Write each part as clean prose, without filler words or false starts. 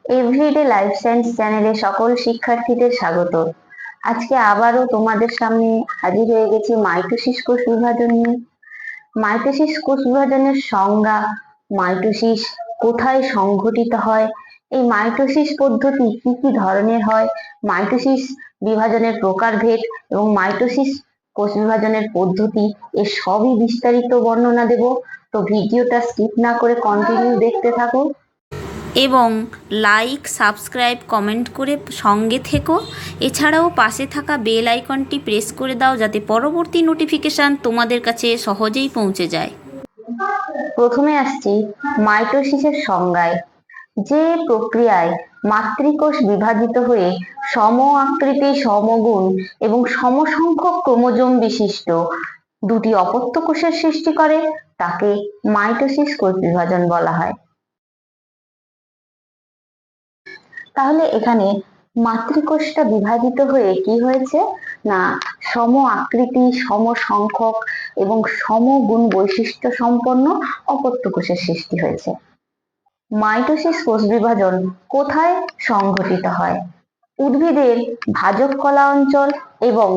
Everyday life science চ্যানেলে সকল শিক্ষার্থীদের স্বাগত। আজকে আবারও তোমাদের সামনে হাজির হয়ে গেছি মাইটোসিস কোষ বিভাজন নিয়ে। মাইটোসিস কোষ বিভাজনের সংজ্ঞা, মাইটোসিস কোথায় সংঘটিত হয়, এই মাইটোসিস পদ্ধতি কি কি ধরনের হয়, মাইটোসিস বিভাজনের প্রকারভেদ এবং মাইটোসিস কোষ বিভাজনের পদ্ধতি, এর সবই বিস্তারিত বর্ণনা দেব। তো ভিডিওটা স্কিপ না করে কন্টিনিউ দেখতে থাকো এবং লাইক, সাবস্ক্রাইব, কমেন্ট করে সঙ্গে থেকো। এছাড়াও পাশে থাকা বেল আইকনটি প্রেস করে দাও যাতে পরবর্তী নোটিফিকেশান তোমাদের কাছে সহজেই পৌঁছে যায়। প্রথমে আসছি মাইটোসিসের সংজ্ঞায়। যে প্রক্রিয়ায় মাতৃকোষ বিভাজিত হয়ে সম আকৃতি, সমগুণ এবং সমসংখ্যক ক্রোমোজোম বিশিষ্ট দুটি অপত্য কোষের সৃষ্টি করে তাকে মাইটোসিস কোষ বিভাজন বলা হয়। তাহলে এখানে মাতৃকোষটা বিভাজিত হয়ে কি হয়েছে না, সম আকৃতি, সম সংখ্যক এবং সমগুণ বৈশিষ্ট্য সম্পন্ন অপত্য কোষের সৃষ্টি হয়েছে। মাইটোসিস কোষ বিভাজন কোথায় সংঘটিত হয়? উদ্ভিদের ভাজক কলা অঞ্চল এবং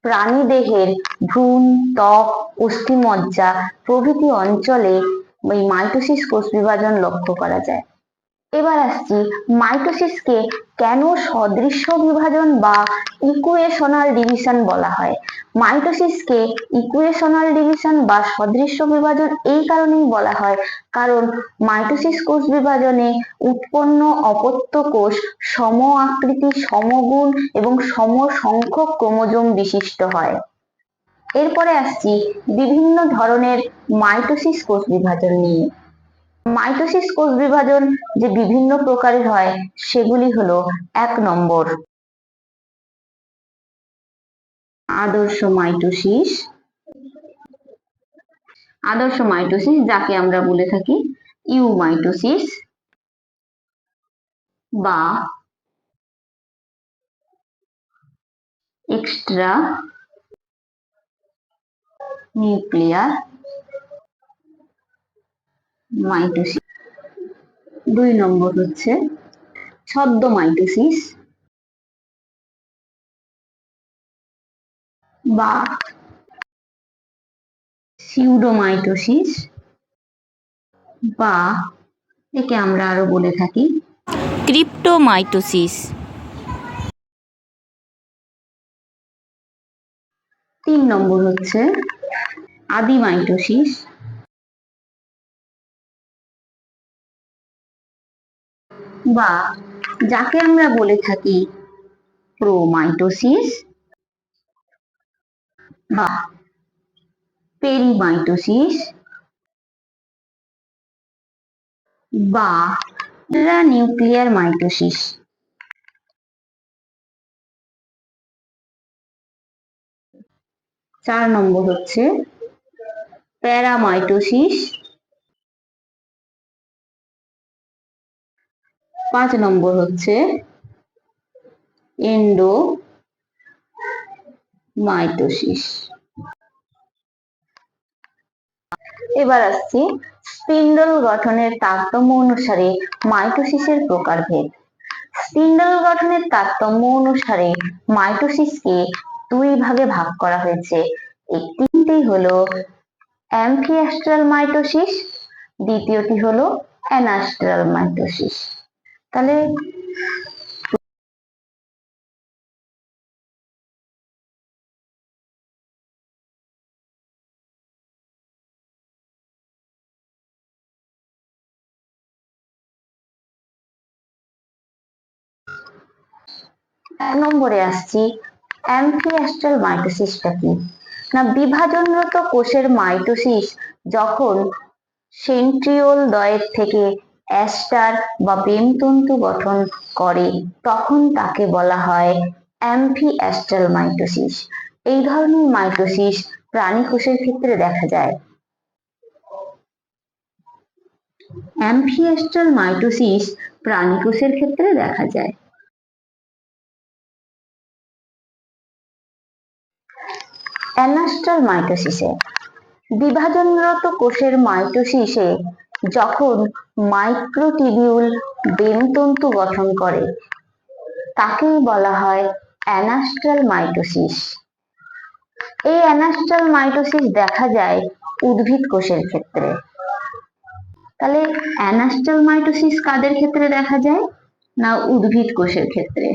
প্রাণীদেহের ভ্রূণ, ত্বক, অস্থিমজ্জা প্রভৃতি অঞ্চলে এই মাইটোসিস কোষ বিভাজন লক্ষ্য করা যায়। এবার আসছি মাইটোসিসকে কেন সদৃশ্য বিভাজন বা ইকুয়েশনাল ডিভিশন বলা হয়। মাইটোসিসকে ইকুয়েশনাল ডিভিশন বা সদৃশ্য বিভাজন এই কারণেই বলা হয় কারণ মাইটোসিস কোষ বিভাজনে উৎপন্ন অপত্য কোষ সম আকৃতি, সমগুণ এবং সমসংখ্যক ক্রোমোজোম বিশিষ্ট হয়। এরপরে আসছি বিভিন্ন ধরনের মাইটোসিস কোষ বিভাজন নিয়ে। মাইটোসিস কোষ বিভাজন যে বিভিন্ন প্রকারের হয় সেগুলি হলো: 1 নম্বর আদর্শ মাইটোসিস। আদর্শ মাইটোসিস যাকে আমরা বলে থাকি ইউমাইটোসিস বা এক্সট্রা নিউক্লিয়ার মাইটোসিস। 2 নম্বর হচ্ছে ছদ্ম মাইটোসিস বা সিউডোমাইটোসিস বা একে আমরা আরো বলে থাকি ক্রিপ্টোমাইটোসিস। 3 নম্বর হচ্ছে আদিমাইটোসিস বা যাকে আমরা বলে থাকি প্রোমাইটোসিস বা পেরিমাইটোসিস বা নিউক্লিয়ার মাইটোসিস। 4 নম্বর হচ্ছে প্যারামাইটোসিস। 5 নম্বর হচ্ছে এন্ডোমাইটোসিস। এবার আসছি স্পিন্ডল গঠনের তারতম্য অনুসারে মাইটোসিসের প্রকারভেদ। স্পিন্ডল গঠনের তারতম্য অনুসারে মাইটোসিসকে 2 ভাগে ভাগ করা হয়েছে। একটি হলো অ্যাম্ফিঅ্যাস্ট্রাল মাইটোসিস, দ্বিতীয়টি হলো অ্যানাস্ট্রাল মাইটোসিস। তাহলে এক নম্বরে আসছি অ্যাম্ফিঅ্যাস্ট্রাল মাইটোসিসটা কি না, বিভাজনরত কোষের মাইটোসিস যখন সেন্ট্রিওল দ্বয়ের থেকে অ্যাস্টার বা বেমতন্তু গঠন করে তখন তাকে বলা হয় অ্যাম্ফিঅ্যাস্ট্রাল মাইটোসিস। এই ধরনের মাইটোসিস প্রাণী কোষের ক্ষেত্রে দেখা যায়। অ্যাম্ফিঅ্যাস্ট্রাল মাইটোসিস প্রাণী কোষের ক্ষেত্রে দেখা যায়। অ্যানাস্ট্রাল মাইটোসিসে বিভাজনরত কোষের মাইটোসিসে যখন মাইক্রোটিবিউল বেণুতন্তু গঠন করে তাকেই বলা হয় অ্যানাস্ট্রাল মাইটোসিস। এই অ্যানাস্ট্রাল মাইটোসিস দেখা যায় উদ্ভিদ কোষের ক্ষেত্রে। তাহলে অ্যানাস্ট্রাল মাইটোসিস কাদের ক্ষেত্রে দেখা যায়? না, উদ্ভিদ কোষের ক্ষেত্রে।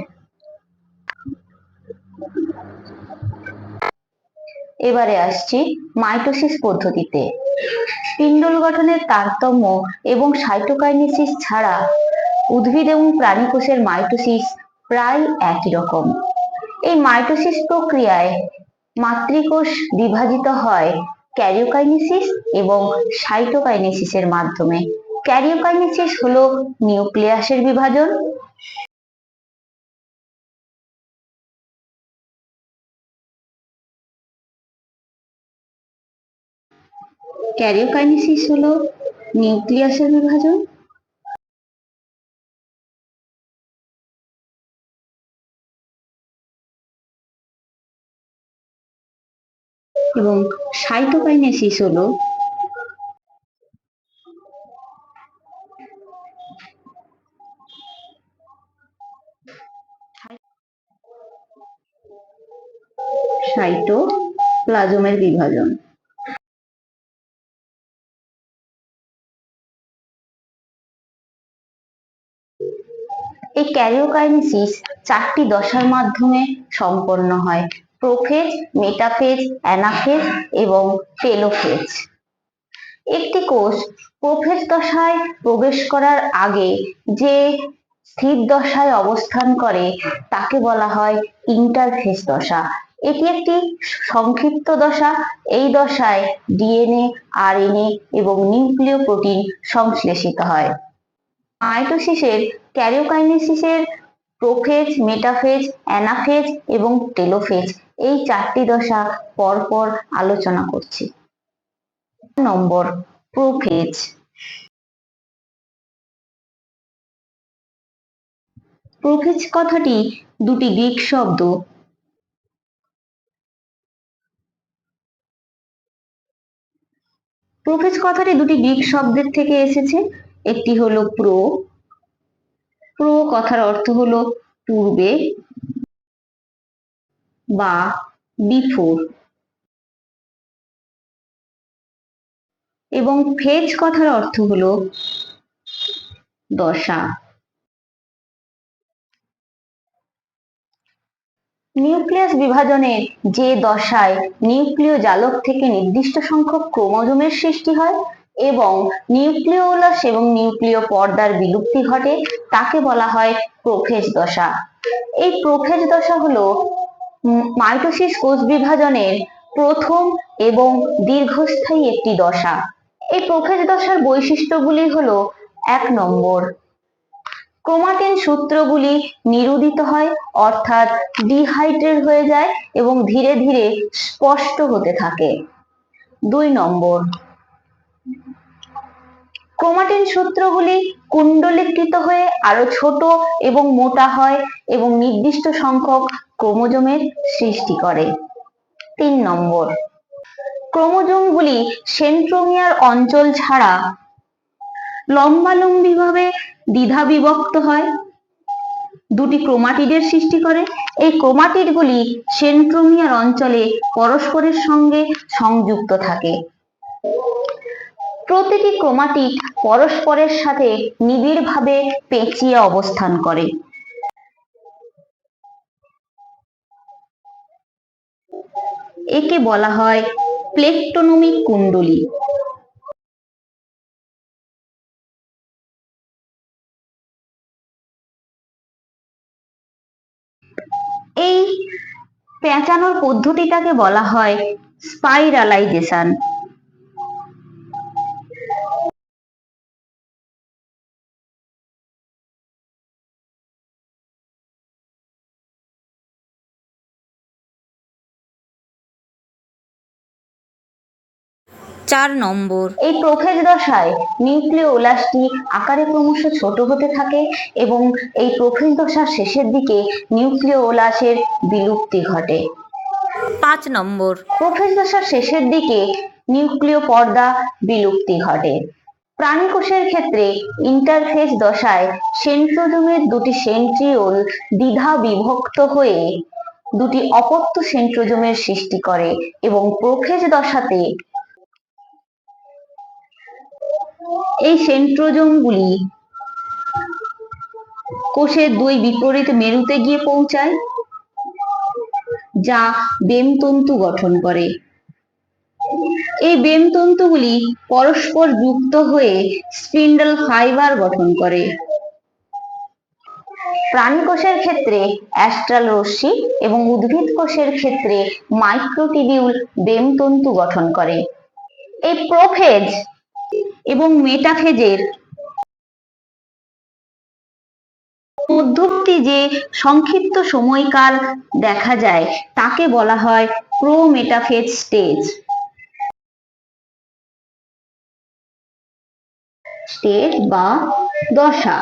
এবারে আসছি মাইটোসিস পদ্ধতিতে। পিন্ডল গঠনের তারতম্য এবং সাইটোকাইনেসিস ছাড়া উদ্ভিদ এবং প্রাণী কোষের মাইটোসিস প্রায় একই রকম। এই মাইটোসিস প্রক্রিয়ায় মাতৃকোষ বিভাজিত হয় ক্যারিওকাইনেসিস এবং সাইটোকাইনেসিসের মাধ্যমে। ক্যারিওকাইনেসিস হলো নিউক্লিয়াসের বিভাজন, ক্যারিওকাইনেসিস হলো নিউক্লিয়াসের বিভাজন এবং সাইটোকাইনেসিস হলো সাইটোপ্লাজমের বিভাজন। এই ক্যারিওকাইনেসিস চারটি দশার মাধ্যমে সম্পন্ন হয়: প্রোফেজ, মেটাফেজ, অ্যানাফেজ এবং টেলোফেজ। একটি কোষ প্রোফেজ দশায় প্রবেশ করার আগে যে স্থির দশায় অবস্থান করে তাকে বলা হয় ইন্টারফেজ দশা। এটি একটি সংক্ষিপ্ত দশা। এই দশায় ডিএনএ, আরএনএ এবং নিউক্লিয় প্রোটিন সংশ্লেষিত হয়। মাইটোসিসের ক্যারিওকাইনেসিসের প্রোফেজ, মেটাফেজ, অ্যানাফেজ এবং টেলোফেজ এই চারটি দশা পরপর আলোচনা করছি। নম্বর, প্রোফেজ। প্রোফেজ কথাটি দুটি গ্রিক শব্দ প্রোফেজ কথাটি দুটি গ্রিক শব্দের থেকে এসেছে। একটি হলো প্রো কথার অর্থ হলো পূর্বে বা বিফোর, এবং ফেজ কথার অর্থ হলো দশা। নিউক্লিয়াস বিভাজনের যে দশায় নিউক্লিয় জালক থেকে নির্দিষ্ট সংখ্যক ক্রোমোজোমের সৃষ্টি হয় এবং নিউক্লিওলাস এবং নিউক্লিয় পর্দার বিলুপ্তি ঘটে তাকে বলা হয় প্রোফেজ দশা। এই প্রোফেজ দশা হলো মাইটোসিস কোষ বিভাজনের প্রথম এবং দীর্ঘস্থায়ী একটি দশা। এই প্রোফেজ দশার বৈশিষ্ট্যগুলি হলো: 1 নম্বর, ক্রোমাটিন সূত্রগুলি নিরুদিত হয়, অর্থাৎ ডিহাইড্রেট হয়ে যায় এবং ধীরে ধীরে স্পষ্ট হতে থাকে। 2 নম্বর, ক্রোমাটিন সূত্রগুলি কুণ্ডলীকৃত হয়ে আরো ছোট এবং মোটা হয় এবং নির্দিষ্ট সংখ্যক ক্রোমোজোমের সৃষ্টি করে। 3 নম্বর, ক্রোমোজোমগুলি সেন্ট্রোমিয়ার অঞ্চল ছাড়া লম্বালম্বিভাবে দ্বিধা বিভক্ত হয়, দুটি ক্রোমাটিডের সৃষ্টি করে। এই ক্রোমাটিডগুলি সেন্ট্রোমিয়ার অঞ্চলে পরস্পরের সঙ্গে সংযুক্ত থাকে। প্রতিটি ক্রোমাটিড পরস্পরের সাথে নিবিড়ভাবে পেঁচিয়ে অবস্থান করে। একে বলা হয় প্লেকটোনমিক কুণ্ডলী। এই পেঁচানোর পদ্ধতিটাকে বলা হয় স্পাইরালাইজেশন। চার নম্বর, এই প্রোফেজ দশায় নিউক্লিওলাসটি আকারে ক্রমশ ছোট হতে থাকে এবং এই প্রোফেজ দশার শেষের দিকে নিউক্লিওলাসের বিলুপ্তি ঘটে। 5 নম্বর, প্রোফেজ দশার শেষের দিকে নিউক্লিয় পর্দা বিলুপ্তি ঘটে। প্রাণী কোষের ক্ষেত্রে ইন্টারফেজ দশায় সেন্ট্রোজোমের দুটি সেন্ট্রিওল দ্বিধা বিভক্ত হয়ে দুটি অপত্য সেন্ট্রোজোমের সৃষ্টি করে এবং প্রোফেজ দশাতে এই সেন্ট্রোজোমগুলি কোষের দুই বিপরীত মেরুতে গিয়ে পৌঁছায়, যা বেমতন্তু গঠন করে। এই বেমতন্তুগুলি পরস্পর যুক্ত হয়ে স্পিন্ডল ফাইবার গঠন করে। প্রাণী কোষের ক্ষেত্রে অ্যাস্ট্রাল রশ্মি এবং উদ্ভিদ কোষের ক্ষেত্রে মাইক্রোটিবিউল বেমতন্তু গঠন করে। এই প্রোফেজ এবং মেটাফেজের মধ্যবর্তী যে সংক্ষিপ্ত সময়কাল দেখা যায় তাকে বলা হয় প্রোমেটাফেজ স্টেজ বা দশা।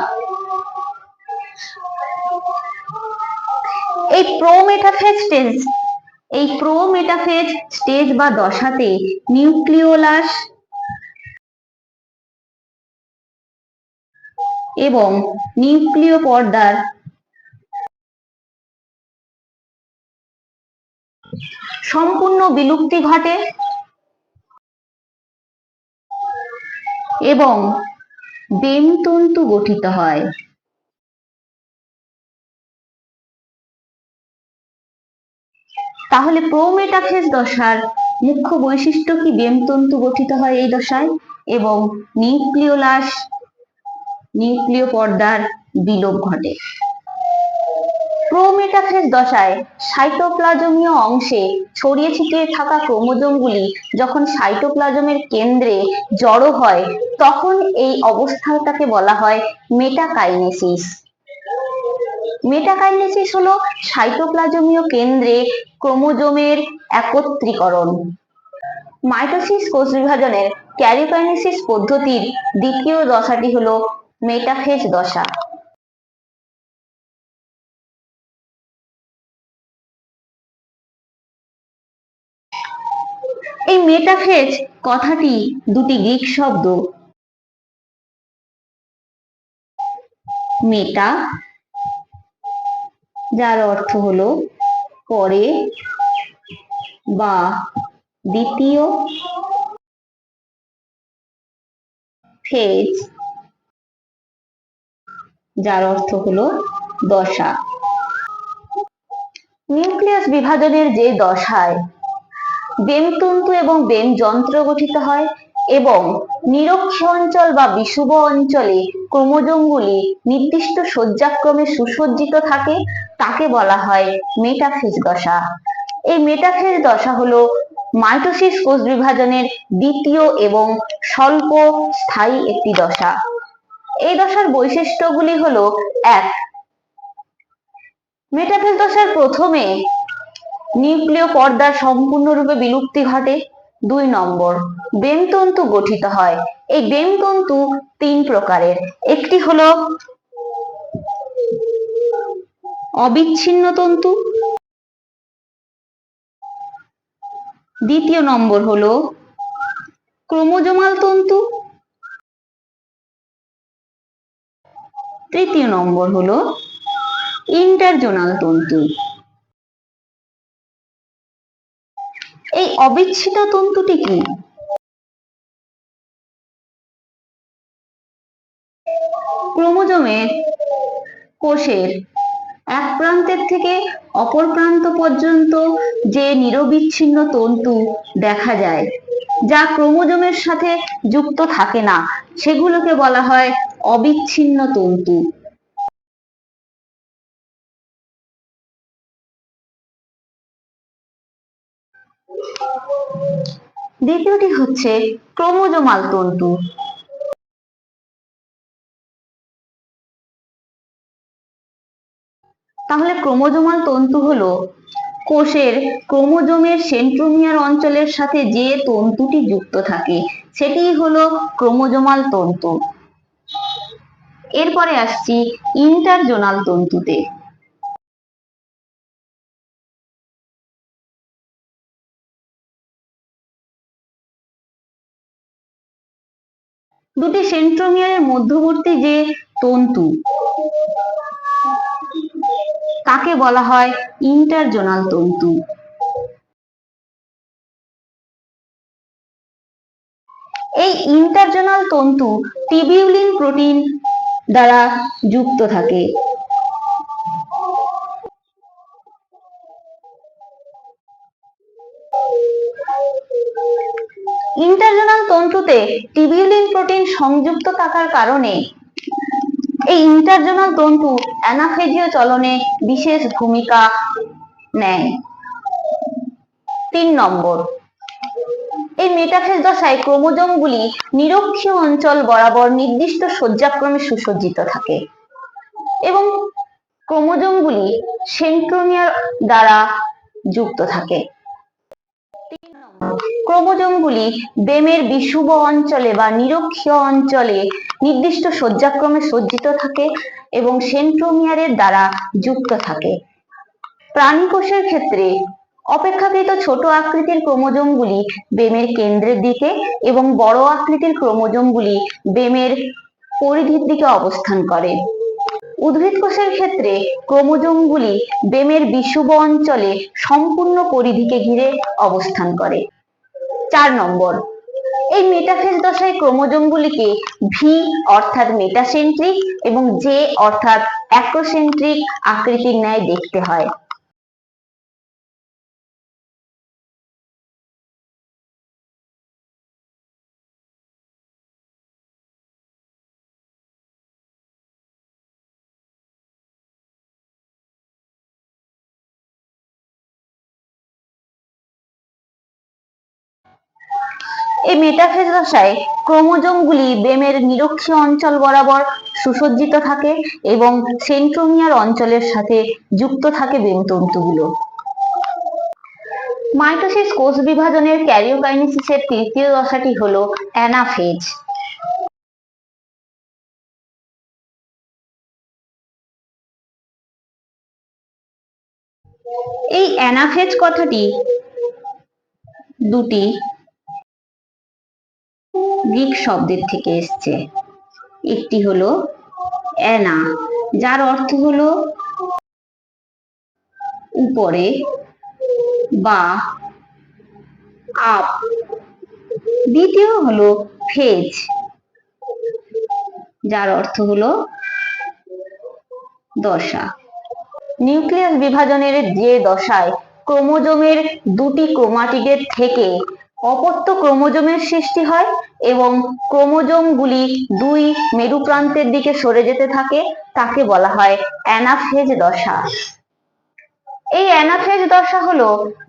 এই প্রোমেটাফেজ স্টেজ বা দশাতে নিউক্লিওলাস এবং নিউক্লিয় পর্দার সম্পূর্ণ বিলুপ্তি ঘটে এবং বেমতন্তু গঠিত হয়। তাহলে প্রোমেটাফেজ দশার মুখ্য বৈশিষ্ট্য কি? বেমতন্তু গঠিত হয় এই দশায় এবং নিউক্লিয় পর্দার বিলোপ ঘটে। প্রোমেটাফেজ দশায় সাইটোপ্লাজমীয় অংশে ছড়িয়ে ছিটিয়ে থাকা ক্রোমোজোমগুলি যখন সাইটোপ্লাজমের কেন্দ্রে জড়ো হয় তখন এই অবস্থাটাকে বলা হয় মেটাকাইনেসিস। মেটাকাইনেসিস হলো সাইটোপ্লাজমীয় কেন্দ্রে ক্রোমোজোমের একত্রীকরণ। মাইটোসিস কোষ বিভাজনের ক্যারিওকাইনেসিস পদ্ধতির দ্বিতীয় দশাটি হলো মেটাফেজ দশা। এই মেটাফেজ কথাটি দুটি গ্রিক শব্দ মেটা, যার অর্থ হলো পরে বা দ্বিতীয়, ফেজ, যার অর্থ হলো দশা। নিউক্লিয়াস বিভাজনের যে দশায় বেমতন্তু এবং বেমযন্ত্র গঠিত হয় এবং নিরক্ষীয় অঞ্চল বা বিষুব অঞ্চলে ক্রোমোজোমগুলি নির্দিষ্ট সজ্জাক্রমে সুসজ্জিত থাকে তাকে বলা হয় মেটাফেজ দশা। এই মেটাফেজ দশা হলো মাইটোসিস কোষ বিভাজনের দ্বিতীয় এবং স্বল্প স্থায়ী একটি দশা। এই দশার বৈশিষ্ট্যগুলি হলো: 1. মেটাফেজ দশার প্রথমে নিউক্লিয় পর্দার সম্পূর্ণরূপে বিলুপ্তি ঘটে। 2 নম্বর, বেমতন্তু গঠিত হয়। এই বেমতন্তু 3 প্রকারের। একটি হলো অবিচ্ছিন্ন তন্তু, দ্বিতীয় নম্বর হলো ক্রোমোজোমাল তন্তু, তৃতীয় নম্বর হলো ইন্টারজোনাল তন্তু। এই অবিচ্ছিন্ন তন্তুটি কি? ক্রোমোজোমের কোষের এক প্রান্তের থেকে অপর প্রান্ত পর্যন্ত যে নিরবিচ্ছিন্ন তন্তু দেখা যায় যা ক্রোমোজোমের সাথে যুক্ত থাকে না সেগুলোকে বলা হয় অবিচ্ছিন্ন তন্তু। দ্বিতীয়টি হচ্ছে ক্রোমোজোমাল তন্তু। তাহলে ক্রোমোজোমাল তন্তু হলো কোষের ক্রোমোজোমের সেন্ট্রোমিয়ার অঞ্চলের সাথে যে তন্তুটি যুক্ত থাকে সেটিই হলো ক্রোমোজোমাল তন্তু। এরপরে আসছি ইন্টারজোনাল তন্তুতে। দুটি সেন্ট্রোমিয়ারের মধ্যবর্তী যে তন্তু তাকে বলা হয় ইন্টারজোনাল তন্তু। এই ইন্টারজোনাল তন্তু টিবিউলিন প্রোটিন দ্বারা যুক্ত থাকে। ইন্টারজোনাল তন্তুতে টিবিউলিন প্রোটিন সংযুক্ত থাকার কারণে এই ইন্টারজোনাল তন্তু অ্যানাফেজীয় চলনে বিশেষ ভূমিকা নেয়। 3 নম্বর, এই মেটাফেজ দশায় ক্রোমোজোমগুলি নিরক্ষীয় অঞ্চল বরাবর নির্দিষ্ট সজ্জাক্রমে সুসজ্জিত থাকে এবং ক্রোমোজোমগুলি সেন্ট্রোমিয়ার দ্বারা যুক্ত থাকে। ক্রোমোজোমগুলি বেমের বিষুব অঞ্চলে বা নিরক্ষীয় অঞ্চলে নির্দিষ্ট সজ্জাক্রমে সজ্জিত থাকে এবং সেন্ট্রোমিয়ারের দ্বারা যুক্ত থাকে। প্রাণী কোষের ক্ষেত্রে অপেক্ষাকৃত ছোট আকৃতির ক্রোমোজোমগুলি বেমের কেন্দ্রের দিকে এবং বড় আকৃতির ক্রোমোজোমগুলি বেমের পরিধির দিকে অবস্থান করে। উদ্ভিদ কোষের ক্ষেত্রে ক্রোমোজোমগুলি বেমের বিষুব অঞ্চলে সম্পূর্ণ পরিধিকে ঘিরে অবস্থান করে। 4 নম্বর, এই মেটাফেজ দশায় ক্রোমোজোমগুলিকে ভি অর্থাৎ মেটাসেন্ট্রিক এবং জে অর্থাৎ অ্যাক্রোসেন্ট্রিক আকৃতির ন্যায় দেখতে হয়। এই মেটাফেজ দশায় ক্রোমোজোমগুলি বেমের নিরক্ষীয় অঞ্চল বরাবর সুসজ্জিত থাকে এবং সেন্ট্রোমিয়ার অঞ্চলের সাথে যুক্ত থাকে বেম তন্তুগুলো। মাইটোসিস কোষ বিভাজনের ক্যারিওকাইনেসিসের তৃতীয় দশাটি হলো অ্যানাফেজ। এই অ্যানাফেজ কথাটি দুটি গ্রিক শব্দের থেকে এসছে। একটি হলো অ্যানা, যার অর্থ হলো উপরে বা আপ। দ্বিতীয় হলো ফেজ, যার অর্থ হলো দশা। নিউক্লিয়াস বিভাজনের যে দশায় ক্রোমোজোমের দুটি ক্রোমাটিডের থেকে অপত্য ক্রোমোজোমের সৃষ্টি হয় এবং ক্রোমোজোমগুলি দুই মেরুপ্রান্তের দিকে সরে যেতে থাকে তাকে বলা হয় অ্যানাফেজ দশা। এই অ্যানাফেজ দশা হলো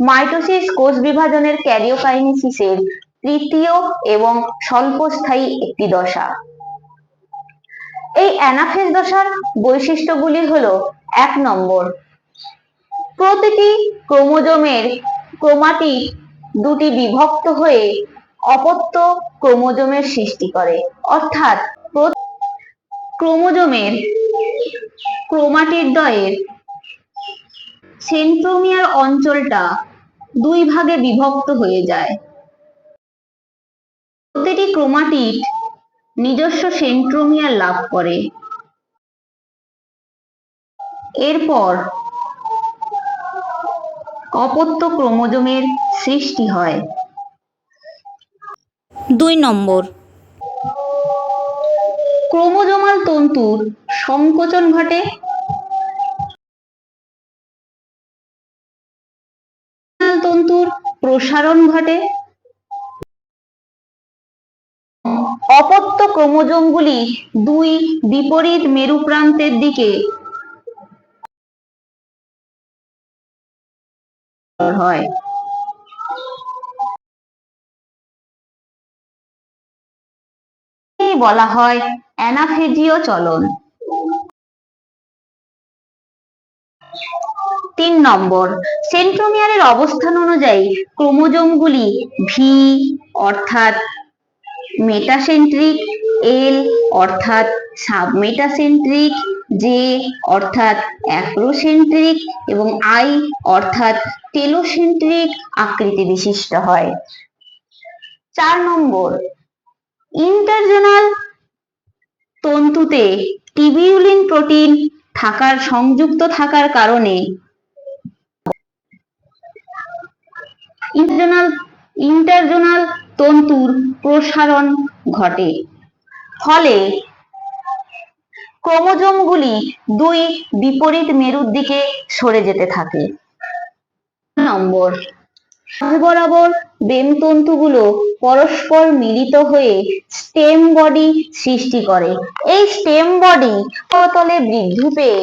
মাইটোসিস কোষ বিভাজনের ক্যারিওকাইনেসিসের তৃতীয় এবং স্বল্পস্থায়ী একটি দশা। এই অ্যানাফেজ দশার বৈশিষ্ট্যগুলি হলো 1 নম্বর, প্রতিটি ক্রোমোজোমের ক্রোমাটিড দুটি বিভক্ত হয়ে অপত্য ক্রোমোজোমের সৃষ্টি করে, অর্থাৎ ক্রোমোজোমের ক্রোমাটিড দ্বয়ের সেন্ট্রোমিয়ার অঞ্চলটা দুই ভাগে বিভক্ত হয়ে যায়। প্রতিটি ক্রোমাটিড নিজস্ব সেন্ট্রোমিয়ার লাভ করে। এরপর অপত্য ক্রোমোজোমের সৃষ্টি হয়। 2 নম্বর, ক্রোমোজোমাল তন্তুর সংকোচন ঘটে। তন্তুর প্রসারণ ঘটে। অপত্য ক্রোমোজোমগুলি দুই বিপরীত মেরুপ্রান্তের দিকে হয়। বলা হয় অ্যানাফেজীয় চলন। 3 নম্বর, সেন্ট্রোমিয়ারের অবস্থান অনুযায়ী ক্রোমোজোমগুলি ভি অর্থাৎ মেটাসেন্ট্রিক, এল অর্থাৎ সাবমেটাসেন্ট্রিক, জে অর্থাৎ অ্যাক্রোসেন্ট্রিক এবং আই অর্থাৎ টেলোসেন্ট্রিক আকৃতি বিশিষ্ট হয়। 4 নম্বর, ইন্টারজোনাল তন্তুতে টিবিউলিন প্রোটিন সংযুক্ত থাকার কারণে ইন্টারজোনাল তন্তুর প্রসারণ ঘটে, ফলে ক্রোমোজোমগুলি দুই বিপরীত মেরুর দিকে সরে যেতে থাকে। নম্বর, মাঝ বরাবর বেমতন্তুগুলো পরস্পর মিলিত হয়ে স্টেম বডি সৃষ্টি করে। এই স্টেম বডি তলে বৃদ্ধি পেয়ে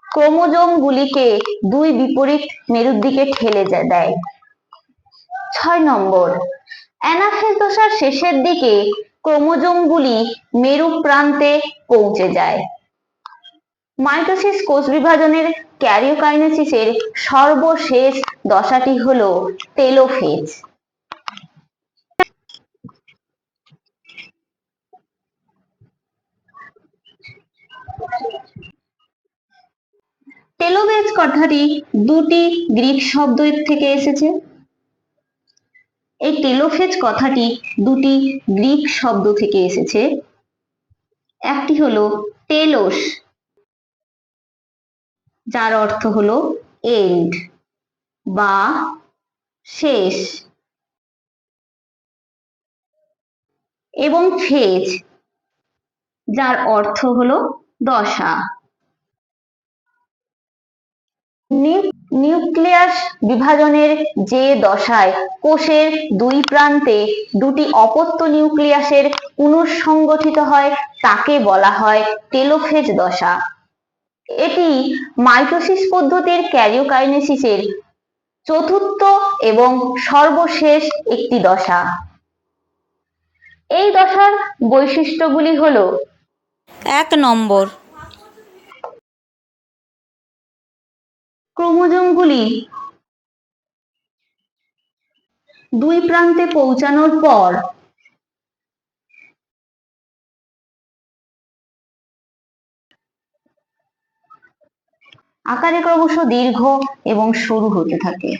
ক্রোমোজোমগুলিকে দুই বিপরীত মেরুর দিকে ঠেলে দেয়। 6 নম্বর, অ্যানাফেজ দশার শেষের দিকে ক্রোমোজোমগুলি মেরু প্রান্তে পৌঁছে যায়। মাইটোসিস কোষ বিভাজনের ক্যারিওকাইনেসিসের সর্বশেষ দশাটি হলো টেলোফেজ। টেলোফেজ কথাটি দুটি গ্রিক শব্দ থেকে এসেছে। এই টেলোফেজ কথাটি দুটি গ্রিক শব্দ থেকে এসেছে। একটি হলো টেলোস, যার অর্থ হলো এন্ড বা শেষ, এবং ফেজ, যার অর্থ হলো দশা। নিউক্লিয়াস বিভাজনের যে দশায় কোষের দুই প্রান্তে দুটি অপত্য নিউক্লিয়াসের পুনঃসংগঠিত হয় তাকে বলা হয় টেলোফেজ দশা। এটি মাইটোসিস পদ্ধতির ক্যারিওকাইনেসিসের চতুর্থ এবং সর্বশেষ একটি দশা। এই দশার বৈশিষ্ট্যগুলি হলো: 1 নম্বর, ক্রোমোজোমগুলি দুই প্রান্তে পৌঁছানোর পর আকারে ক্রমশ দীর্ঘ এবং সরু হতে থাকে।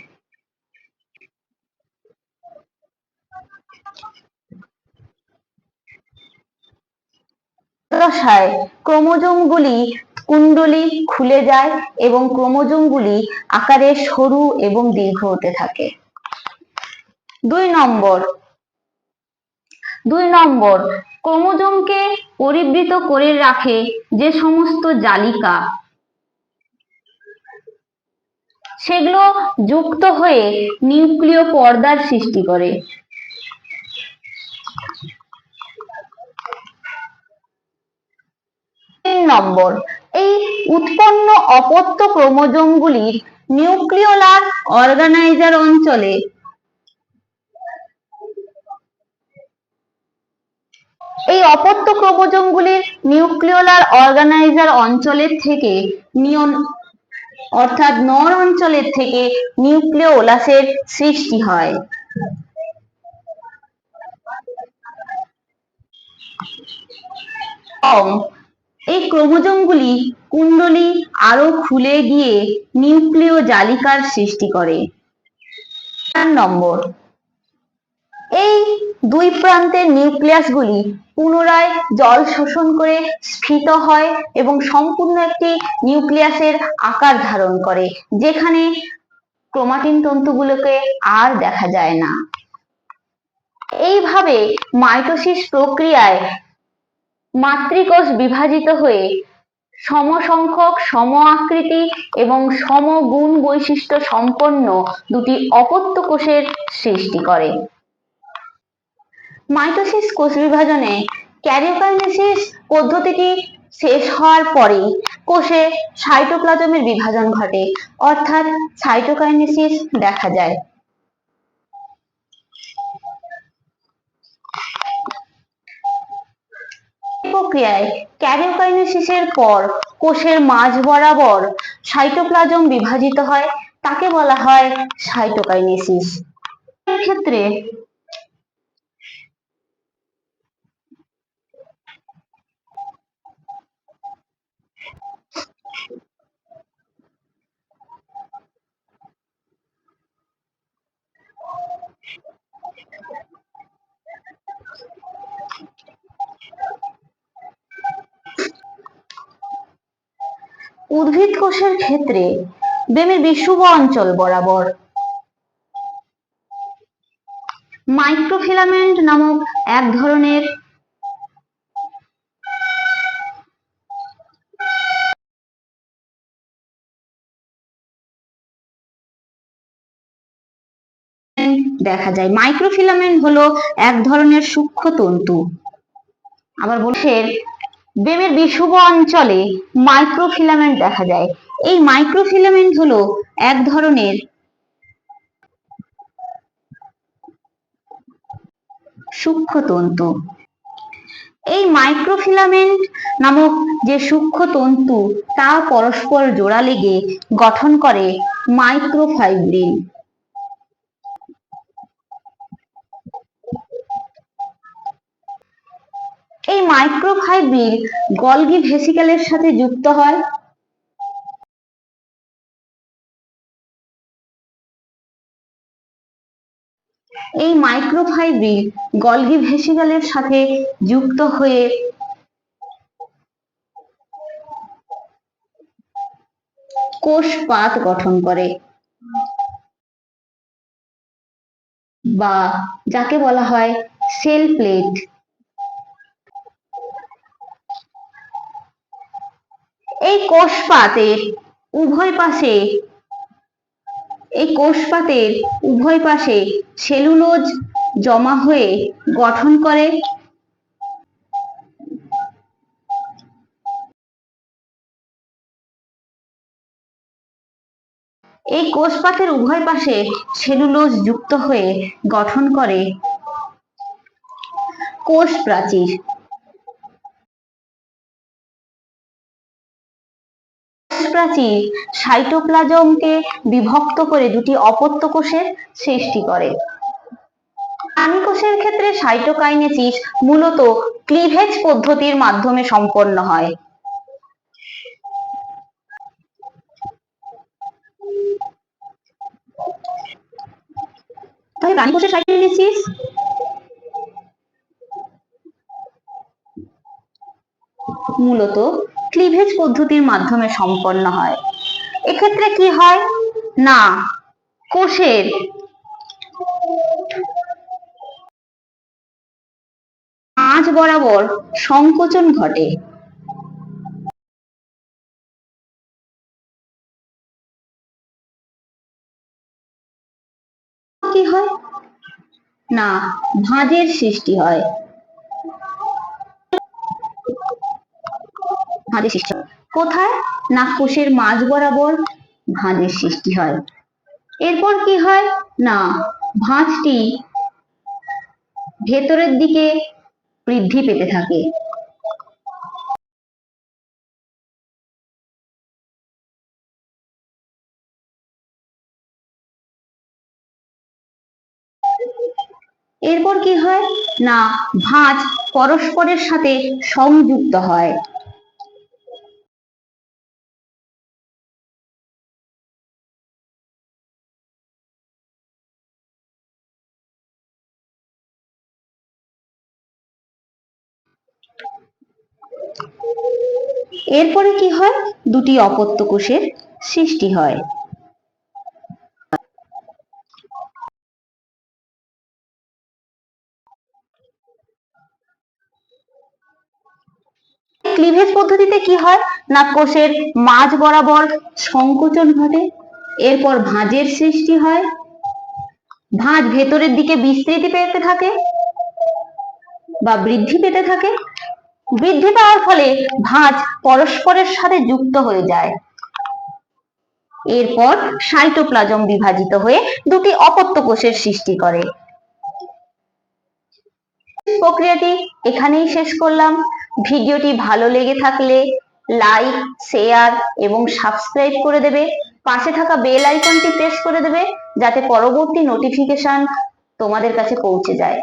দশায় ক্রোমোজোমগুলি কুণ্ডলী খুলে যায় এবং ক্রোমোজোমগুলি আকারে সরু এবং দীর্ঘ হতে থাকে। 2 নম্বর, ক্রোমোজোমকে পরিবৃত করে রাখে যে সমস্ত জালিকা, সেগুলো যুক্ত হয়ে নিউক্লিয় পর্দার সৃষ্টি করে। 3 নম্বর, এই উৎপন্ন অপত্য ক্রোমোজোমগুলির নিউক্লিওলার অর্গানাইজার অঞ্চলে এই অপত্য ক্রোমোজোমগুলির নিউক্লিওলার অর্গানাইজার অঞ্চলের থেকে অর্থাৎ নর অঞ্চলের থেকে নিউক্লিওলাসের সৃষ্টি হয়। এই ক্রোমোজোমগুলি কুণ্ডলী আরো খুলে গিয়ে নিউক্লিয় জালিকার সৃষ্টি করে। 4 নম্বর, এই দুই প্রান্তের নিউক্লিয়াসগুলি পুনরায় জল শোষণ করে স্ফীত হয় এবং সম্পূর্ণ একটি নিউক্লিয়াসের আকার ধারণ করে, যেখানে ক্রোমাটিন তন্তুগুলোকে আর দেখা যায় না। এইভাবে মাইটোসিস প্রক্রিয়ায় মাতৃকোষ বিভাজিত হয়ে সমসংখ্যক, সম আকৃতি এবং সমগুণ বৈশিষ্ট্য সম্পন্ন দুটি অপত্য কোষের সৃষ্টি করে। মাইটোসিস কোষ বিভাজনে ক্যারিওকাইনেসিস পদ্ধতিটি শেষ হওয়ার পরেই কোষে সাইটোপ্লাজমের বিভাজন ঘটে, অর্থাৎ সাইটোকাইনেসিস দেখা যায়। প্রক্রিয়ায় ক্যারিওকাইনেসিসের পর কোষের মাঝ বরাবর সাইটোপ্লাজম বিভাজিত হয়, তাকে বলা হয় সাইটোকাইনেসিস। এর ক্ষেত্রে উদ্ভিদ কোষের ক্ষেত্রে বেমের বিষুব অঞ্চল বরাবর মাইক্রোফিলামেন্ট নামক এক ধরনের দেখা যায়। মাইক্রোফিলামেন্ট হলো এক ধরনের সূক্ষ্ম তন্তু। আবার বলছেন বেমের বিষুব অঞ্চলে মাইক্রোফিলামেন্ট দেখা যায়। এই মাইক্রোফিলামেন্ট হলো এক ধরনের সূক্ষ্ম তন্তু। এই মাইক্রোফিলামেন্ট নামক যে সূক্ষ্ম তন্তু তা পরস্পর জোড়া লেগে গঠন করে মাইক্রোফাইব্রিল। এই মাইক্রোফাইব্রিল গলগি ভেসিকেলের সাথে যুক্ত হয়। এই মাইক্রোফাইব্রিল গলগি ভেসিকেলের সাথে যুক্ত হয়ে কোষপাত গঠন করে, বা যাকে বলা হয় সেল প্লেট। এই কোষপাতের উভয় পাশে সেলুলোজ জমা হয়ে গঠন করে এই কোষপাতের উভয় পাশে সেলুলোজ যুক্ত হয়ে গঠন করে কোষ প্রাচীর। প্রাচীর সাইটোপ্লাজমকে বিভক্ত করে দুটি অপত্য কোষের সৃষ্টি করে। প্রাণী কোষের ক্ষেত্রে সাইটোকাইনেসিস মূলত ক্লিভেজ পদ্ধতির মাধ্যমে সম্পন্ন হয়। তাহলে প্রাণী কোষের সাইটোকাইনেসিস মূলত ক্লিভেজ পদ্ধতির মাধ্যমে সম্পন্ন হয়। এক্ষেত্রে কি হয় না, কোষের মাঝ বরাবর সংকোচন ঘটে। কি হয় না, ভাঁজের সৃষ্টি হয়। কোথায় না, কোষের মাঝ বরাবর ভাঁজের সৃষ্টি হয়। এরপর কি হয় না, ভাঁজটি ভেতরের দিকে বৃদ্ধি পেতে থাকে। এরপর কি হয় না, ভাঁজ পরস্পরের সাথে সংযুক্ত হয়। এরপরে কি হয়, দুটি অপত্য কোষের সৃষ্টি হয়। ক্লিভেজ পদ্ধতিতে কি হয় না, কোষের মাঝ বরাবর সংকোচন ঘটে, এরপর ভাঁজের সৃষ্টি হয়। ভাঁজ ভেতরের দিকে বিস্তৃতি পেতে থাকে বা বৃদ্ধি পেতে থাকে। বৃদ্ধি পাওয়ার ফলে ভাঁজ পরস্পরের সাথে যুক্ত হয়ে যায়। এরপর সাইটোপ্লাজম বিভাজিত হয়ে দুটি অপত্য কোষের সৃষ্টি করে। প্রক্রিয়াটি এখানেই শেষ করলাম। ভিডিওটি ভালো লেগে থাকলে লাইক, শেয়ার এবং সাবস্ক্রাইব করে দেবে। পাশে থাকা বেল আইকনটি প্রেস করে দেবে যাতে পরবর্তী নোটিফিকেশন তোমাদের কাছে পৌঁছে যায়।